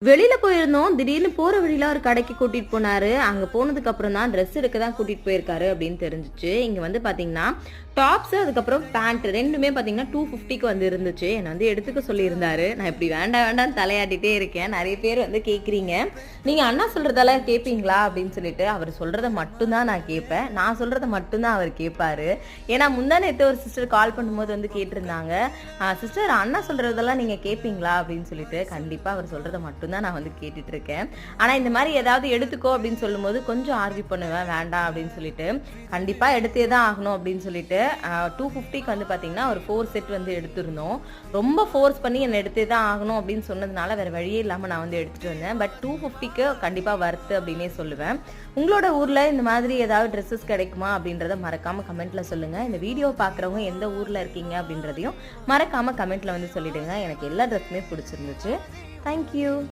வெளியில போயிருந்தோம். திடீர்னு போற வழியில ஒரு கடைக்கு கூட்டிட்டு போனாரு. அங்க போனதுக்கு அப்புறம் தான் ட்ரெஸ் எடுக்க தான் கூட்டிட்டு போயிருக்காரு அப்படின்னு தெரிஞ்சுச்சு. இங்க வந்து பாத்தீங்கன்னா டாப்ஸ் அதுக்கப்புறம் பேண்ட் ரெண்டுமே பாத்தீங்கன்னா 250க்கு வந்து இருந்துச்சு. என்ன வந்து எடுத்துக்க சொல்லியிருந்தாரு. நான் இப்படி வேண்டாம் வேண்டாம் தலையாட்டிட்டே இருக்கேன். நிறைய பேர் வந்து கேக்குறீங்க, நீங்க அண்ணா சொல்றதெல்லாம் கேட்பீங்களா அப்படின்னு சொல்லிட்டு. அவர் சொல்றத மட்டும்தான் நான் கேட்பேன். நான் சொல்றத மட்டும்தான் அவர் கேட்பாரு. ஏன்னா முந்தா நேத்து ஒரு சிஸ்டர் கால் பண்ணும்போது வந்து கேட்டிருந்தாங்க, சிஸ்டர் அண்ணா சொல்றதெல்லாம் நீங்க கேட்பீங்களா அப்படின்னு சொல்லிட்டு. கண்டிப்பா அவர் சொல்றத மட்டும்தான் நான் வந்து கேட்டுட்டு இருக்கேன். ஆனா இந்த மாதிரி ஏதாவது எடுத்துக்கோ அப்படின்னு சொல்லும்போது கொஞ்சம் ஆர்கியூ பண்ணுவேன், வேண்டாம் அப்படின்னு சொல்லிட்டு. கண்டிப்பா எடுத்தே தான் ஆகணும் அப்படின்னு சொல்லிட்டு 250க்கு வந்து பாத்தீங்கன்னா ஒரு 4 செட் வந்து எடுத்திருந்தோம். ரொம்ப ஃபோர்ஸ் பண்ணி என்ன எடுத்தே தான் ஆகணும் அப்படின்னு சொன்னதுனால வேற வழியே இல்லாம நான் வந்து எடுத்துட்டு வந்தேன். பட் 250க்கு கண்டிப்பா வர்த்து அப்படின்னே சொல்லுவேன். உங்களோட ஊர்ல இந்த மாதிரி ஏதாவது ட்ரெஸ்ஸஸ் கிடைக்குமா அப்படின்றத மறக்காம கமெண்ட்ல சொல்லுங்க. இந்த வீடியோ பாக்குறவங்க எந்த ஊர்ல இருக்கீங்க அப்படின்றதையும் மறக்காம கமெண்ட்ல வந்து சொல்லிடுங்க. எனக்கு எல்லா ட்ரெஸ்ஸுமே பிடிச்சிருந்துச்சு. தேங்க்யூ.